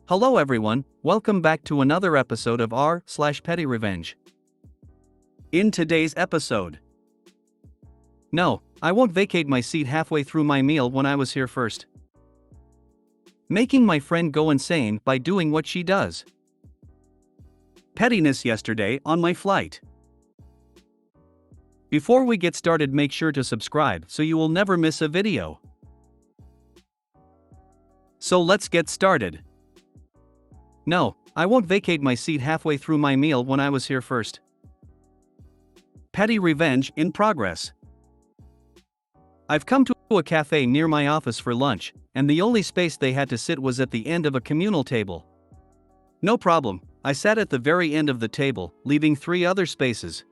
Hello everyone, welcome back to another episode of r/PettyRevenge. In today's episode, no, I won't vacate my seat halfway through my meal when I was here first. Making my friend go insane by doing what she does. Pettiness yesterday on my flight. Before we get started, make sure to subscribe so you will never miss a video. So let's get started. No, I won't vacate my seat halfway through my meal when I was here first. Petty revenge in progress. I've come to a cafe near my office for lunch, and the only space they had to sit was at the end of a communal table. No problem, I sat at the very end of the table, leaving 3 other spaces.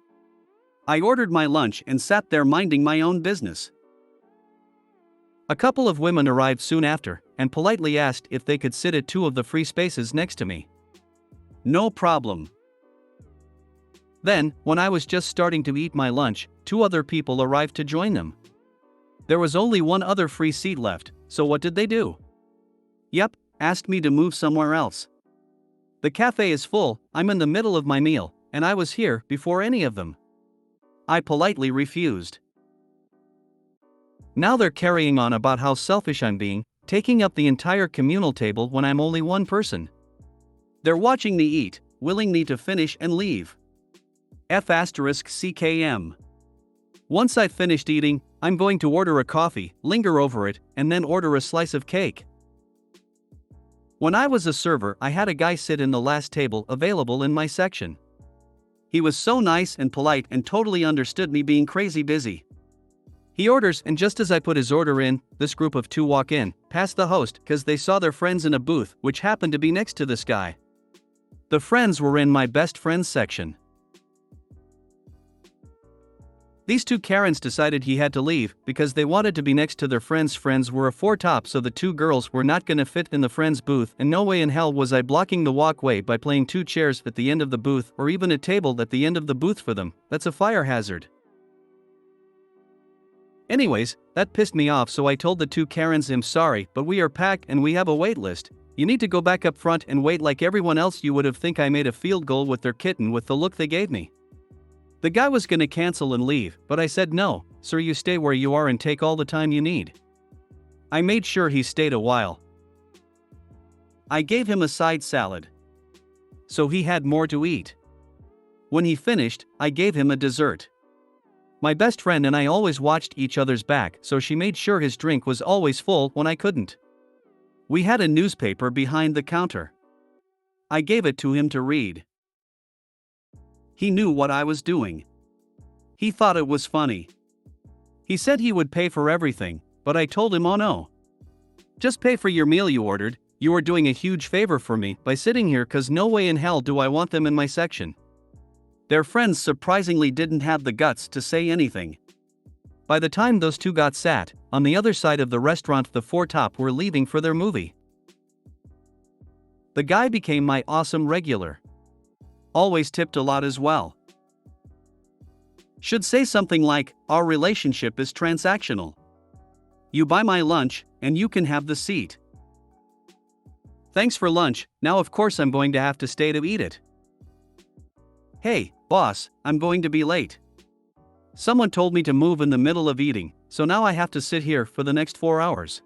I ordered my lunch and sat there minding my own business. A couple of women arrived soon after, and politely asked if they could sit at 2 of the free spaces next to me. No problem. Then, when I was just starting to eat my lunch, 2 other people arrived to join them. There was only 1 other free seat left, so what did they do? Yep, asked me to move somewhere else. The cafe is full, I'm in the middle of my meal, and I was here before any of them. I politely refused. Now they're carrying on about how selfish I'm being, taking up the entire communal table when I'm only one person. They're watching me eat, willing me to finish and leave. F***CKM. Once I've finished eating, I'm going to order a coffee, linger over it, and then order a slice of cake. When I was a server, I had a guy sit in the last table available in my section. He was so nice and polite and totally understood me being crazy busy. He orders, and just as I put his order in, this group of 2 walk in, past the host, cause they saw their friends in a booth, which happened to be next to this guy. The friends were in my best friends section. These 2 Karens decided he had to leave, because they wanted to be next to their friends. Friends were a 4-top, so the 2 girls were not gonna fit in the friends booth, and no way in hell was I blocking the walkway by playing 2 chairs at the end of the booth, or even a table at the end of the booth for them. That's a fire hazard. Anyways, that pissed me off, so I told the 2 Karens, I'm sorry, but we are packed and we have a wait list. You need to go back up front and wait like everyone else. You would have think I made a field goal with their kitten with the look they gave me. The guy was gonna cancel and leave, but I said no, sir, you stay where you are and take all the time you need. I made sure he stayed a while. I gave him a side salad, so he had more to eat. When he finished, I gave him a dessert. My best friend and I always watched each other's back, so she made sure his drink was always full when I couldn't. We had a newspaper behind the counter. I gave it to him to read. He knew what I was doing. He thought it was funny. He said he would pay for everything, but I told him, oh no. Just pay for your meal you ordered. You are doing a huge favor for me by sitting here, cause no way in hell do I want them in my section. Their friends surprisingly didn't have the guts to say anything. By the time those 2 got sat on the other side of the restaurant, the 4-top were leaving for their movie. The guy became my awesome regular. Always tipped a lot as well. Should say something like, our relationship is transactional. You buy my lunch, and you can have the seat. Thanks for lunch, now of course I'm going to have to stay to eat it. Hey, boss, I'm going to be late. Someone told me to move in the middle of eating, so now I have to sit here for the next 4 hours.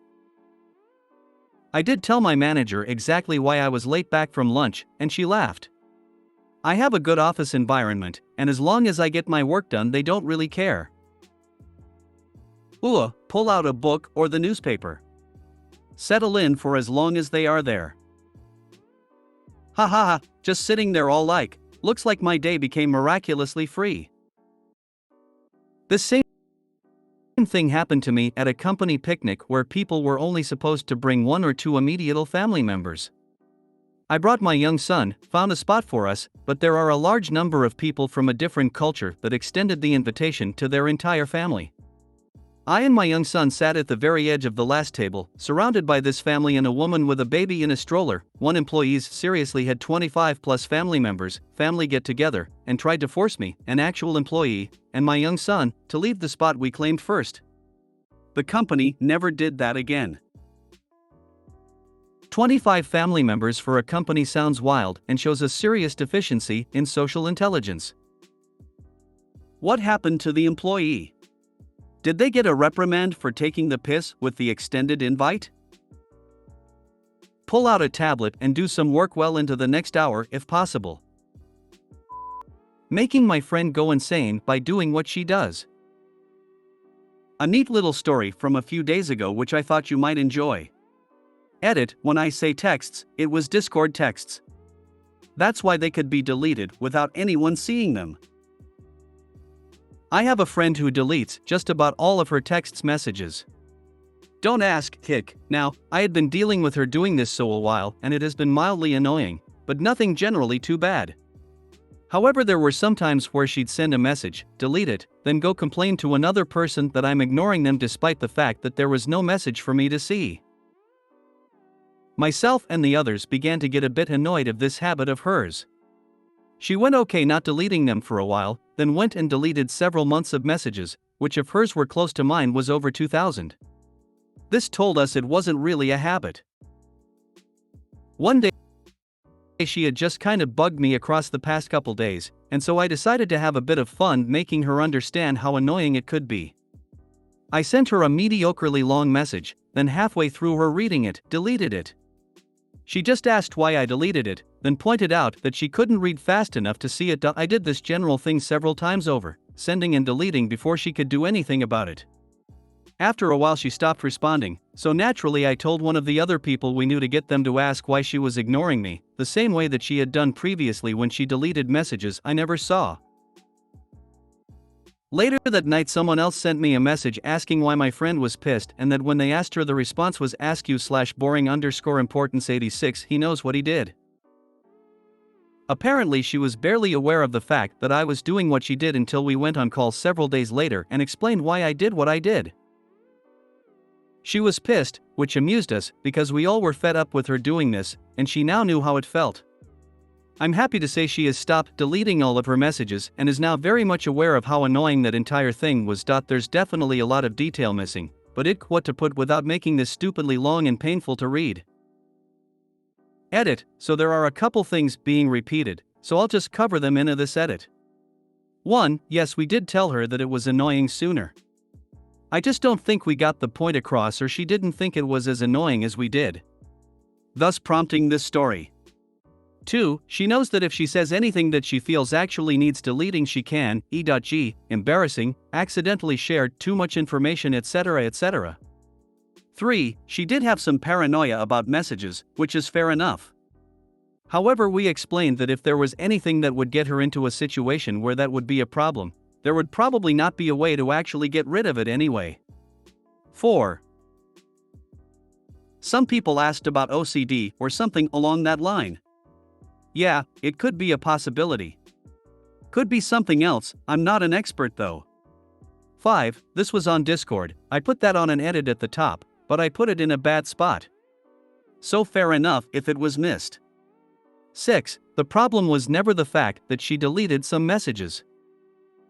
I did tell my manager exactly why I was late back from lunch, and she laughed. I have a good office environment, and as long as I get my work done, they don't really care. Pull out a book or the newspaper. Settle in for as long as they are there. Ha ha ha, just sitting there all like, looks like my day became miraculously free. The same thing happened to me at a company picnic where people were only supposed to bring 1 or 2 immediate family members. I brought my young son, found a spot for us, but there are a large number of people from a different culture that extended the invitation to their entire family. I and my young son sat at the very edge of the last table, surrounded by this family and a woman with a baby in a stroller. One employee seriously had 25 plus family members, family get together, and tried to force me, an actual employee, and my young son, to leave the spot we claimed first. The company never did that again. 25 family members for a company sounds wild and shows a serious deficiency in social intelligence. What happened to the employee? Did they get a reprimand for taking the piss with the extended invite? Pull out a tablet and do some work well into the next hour if possible. Making my friend go insane by doing what she does. A neat little story from a few days ago which I thought you might enjoy. Edit, when I say texts, it was Discord texts. That's why they could be deleted without anyone seeing them. I have a friend who deletes just about all of her text messages. Don't ask, hick. Now, I had been dealing with her doing this so a while and it has been mildly annoying, but nothing generally too bad. However, there were some times where she'd send a message, delete it, then go complain to another person that I'm ignoring them despite the fact that there was no message for me to see. Myself and the others began to get a bit annoyed of this habit of hers. She went okay not deleting them for a while, then went and deleted several months of messages, which if hers were close to mine was over 2,000. This told us it wasn't really a habit. One day she had just kind of bugged me across the past couple days, and so I decided to have a bit of fun making her understand how annoying it could be. I sent her a mediocrely long message, then halfway through her reading it, deleted it. She just asked why I deleted it, then pointed out that she couldn't read fast enough to see it. I did this general thing several times over, sending and deleting before she could do anything about it. After a while she stopped responding, so naturally I told one of the other people we knew to get them to ask why she was ignoring me, the same way that she had done previously when she deleted messages I never saw. Later that night someone else sent me a message asking why my friend was pissed and that when they asked her the response was ask you/boring_importance 86 he knows what he did. Apparently she was barely aware of the fact that I was doing what she did until we went on call several days later and explained why I did what I did. She was pissed, which amused us because we all were fed up with her doing this, and she now knew how it felt. I'm happy to say she has stopped deleting all of her messages and is now very much aware of how annoying that entire thing was. There's definitely a lot of detail missing, but what to put without making this stupidly long and painful to read. Edit, so there are a couple things being repeated, so I'll just cover them in this edit. 1. Yes, we did tell her that it was annoying sooner. I just don't think we got the point across, or she didn't think it was as annoying as we did, thus prompting this story. 2. She knows that if she says anything that she feels actually needs deleting she can, e.g., embarrassing, accidentally shared too much information etc. etc. 3. She did have some paranoia about messages, which is fair enough. However, we explained that if there was anything that would get her into a situation where that would be a problem, there would probably not be a way to actually get rid of it anyway. 4. Some people asked about OCD or something along that line. Yeah, it could be a possibility. Could be something else, I'm not an expert though. 5. This was on Discord, I put that on an edit at the top, but I put it in a bad spot. So fair enough if it was missed. 6. The problem was never the fact that she deleted some messages.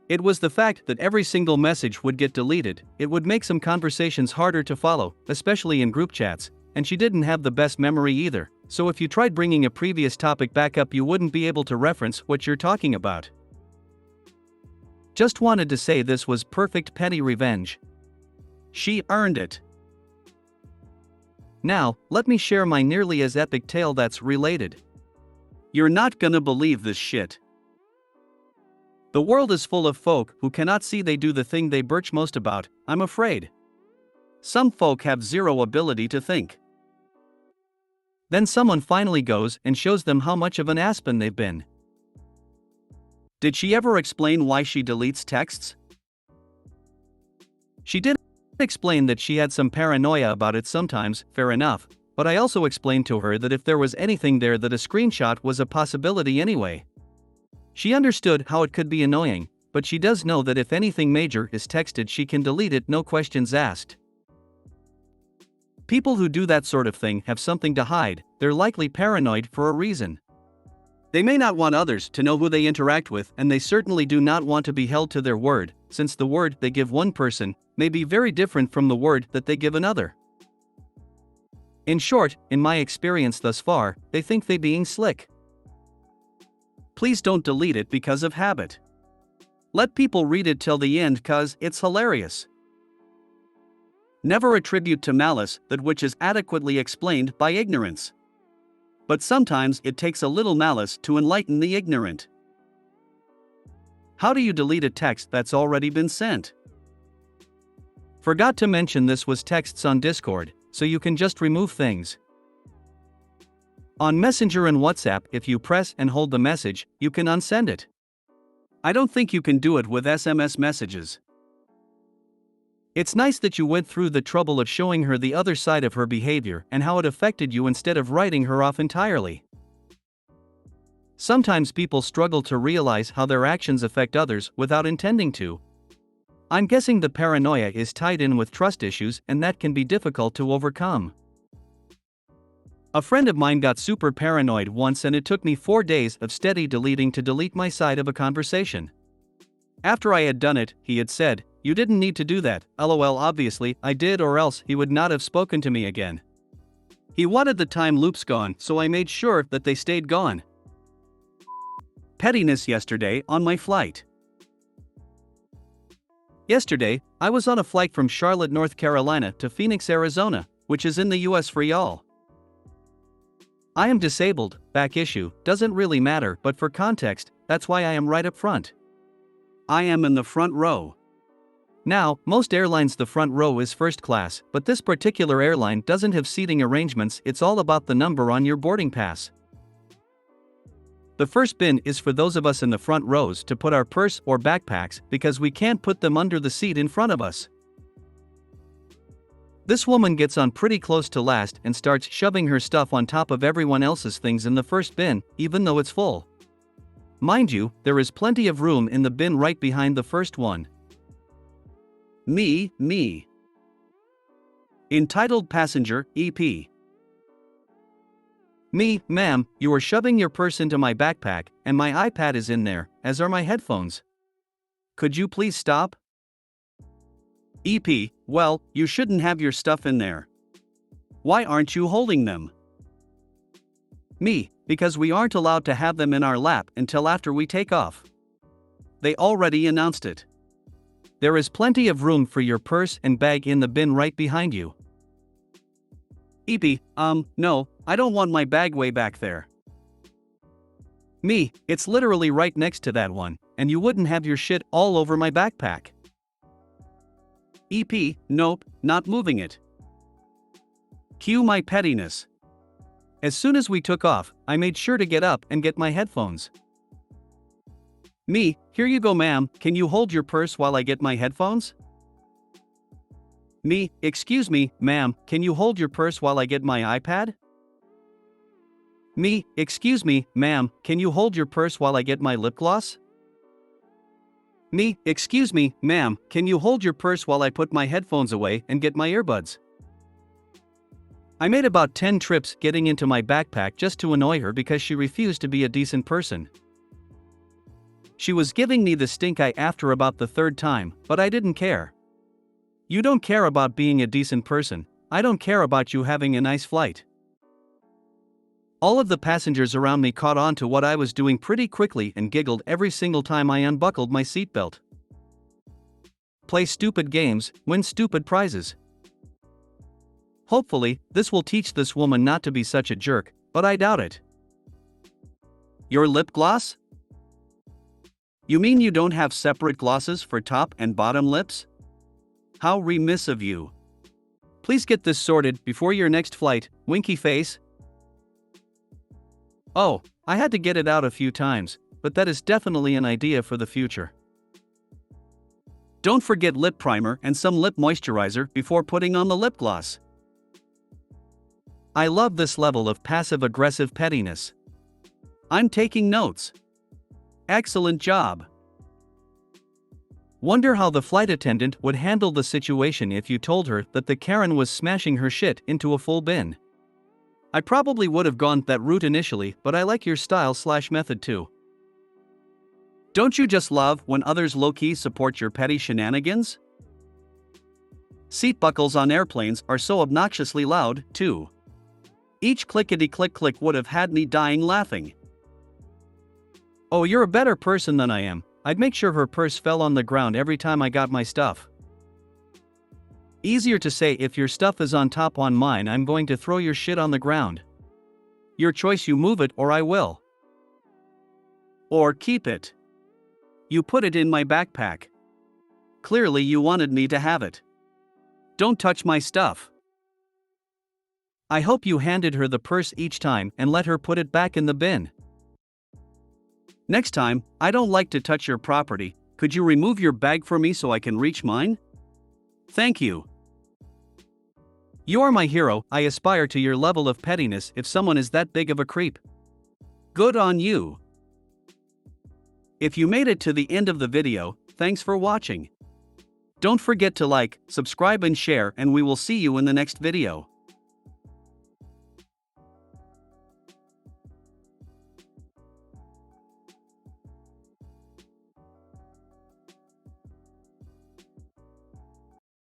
It was the fact that every single message would get deleted. It would make some conversations harder to follow, especially in group chats, and she didn't have the best memory either. So if you tried bringing a previous topic back up you wouldn't be able to reference what you're talking about. Just wanted to say this was perfect petty revenge. She earned it. Now, let me share my nearly as epic tale that's related. You're not gonna believe this shit. The world is full of folk who cannot see they do the thing they birch most about, I'm afraid. Some folk have zero ability to think. Then someone finally goes and shows them how much of an aspen they've been. Did she ever explain why she deletes texts? She did explain that she had some paranoia about it sometimes, fair enough, but I also explained to her that if there was anything there that a screenshot was a possibility anyway. She understood how it could be annoying, but she does know that if anything major is texted she can delete it no questions asked. People who do that sort of thing have something to hide, they're likely paranoid for a reason. They may not want others to know who they interact with, and they certainly do not want to be held to their word, since the word they give one person may be very different from the word that they give another. In short, in my experience thus far, they think they being slick. Please don't delete it because of habit. Let people read it till the end cause it's hilarious. Never attribute to malice that which is adequately explained by ignorance. But sometimes it takes a little malice to enlighten the ignorant. How do you delete a text that's already been sent? Forgot to mention this was texts on Discord, so you can just remove things. On Messenger and WhatsApp, if you press and hold the message, you can unsend it. I don't think you can do it with SMS messages. It's nice that you went through the trouble of showing her the other side of her behavior and how it affected you instead of writing her off entirely. Sometimes people struggle to realize how their actions affect others without intending to. I'm guessing the paranoia is tied in with trust issues, and that can be difficult to overcome. A friend of mine got super paranoid once, and it took me 4 days of steady deleting to delete my side of a conversation. After I had done it, he had said, "You didn't need to do that, lol." Obviously, I did, or else he would not have spoken to me again. He wanted the time loops gone, so I made sure that they stayed gone. Pettiness yesterday on my flight. Yesterday, I was on a flight from Charlotte, North Carolina to Phoenix, Arizona, which is in the US for y'all. I am disabled, back issue, doesn't really matter, but for context, that's why I am right up front. I am in the front row. Now, most airlines the front row is first class, but this particular airline doesn't have seating arrangements, it's all about the number on your boarding pass. The first bin is for those of us in the front rows to put our purse or backpacks because we can't put them under the seat in front of us. This woman gets on pretty close to last and starts shoving her stuff on top of everyone else's things in the first bin, even though it's full. Mind you, there is plenty of room in the bin right behind the first one. Me. Entitled Passenger, EP. Me, ma'am, you are shoving your purse into my backpack, and my iPad is in there, as are my headphones. Could you please stop? EP, well, you shouldn't have your stuff in there. Why aren't you holding them? Me, because we aren't allowed to have them in our lap until after we take off. They already announced it. There is plenty of room for your purse and bag in the bin right behind you. EP, no, I don't want my bag way back there. Me, it's literally right next to that one, and you wouldn't have your shit all over my backpack. EP, nope, not moving it. Cue my pettiness. As soon as we took off, I made sure to get up and get my headphones. Me, here you go ma'am, can you hold your purse while I get my headphones? Me, excuse me, ma'am, can you hold your purse while I get my iPad? Me, excuse me, ma'am, can you hold your purse while I get my lip gloss? Me, excuse me, ma'am, can you hold your purse while I put my headphones away and get my earbuds? I made about 10 trips getting into my backpack just to annoy her because she refused to be a decent person. She was giving me the stink eye after about the 3rd time, but I didn't care. You don't care about being a decent person, I don't care about you having a nice flight. All of the passengers around me caught on to what I was doing pretty quickly and giggled every single time I unbuckled my seatbelt. Play stupid games, win stupid prizes. Hopefully, this will teach this woman not to be such a jerk, but I doubt it. Your lip gloss? You mean you don't have separate glosses for top and bottom lips? How remiss of you. Please get this sorted before your next flight, winky face. Oh, I had to get it out a few times, but that is definitely an idea for the future. Don't forget lip primer and some lip moisturizer before putting on the lip gloss. I love this level of passive-aggressive pettiness. I'm taking notes. Excellent job. Wonder how the flight attendant would handle the situation if you told her that the Karen was smashing her shit into a full bin. I probably would have gone that route initially, but I like your style/method too. Don't you just love when others low-key support your petty shenanigans? Seat buckles on airplanes are so obnoxiously loud, too. Each clickety-click-click would have had me dying laughing. Oh, you're a better person than I am. I'd make sure her purse fell on the ground every time I got my stuff. Easier to say, if your stuff is on top on mine, I'm going to throw your shit on the ground. Your choice, you move it or I will. Or keep it. You put it in my backpack. Clearly you wanted me to have it. Don't touch my stuff. I hope you handed her the purse each time and let her put it back in the bin. Next time, I don't like to touch your property. Could you remove your bag for me so I can reach mine? Thank you. You're my hero. I aspire to your level of pettiness if someone is that big of a creep. Good on you. If you made it to the end of the video, thanks for watching. Don't forget to like, subscribe and share, and we will see you in the next video.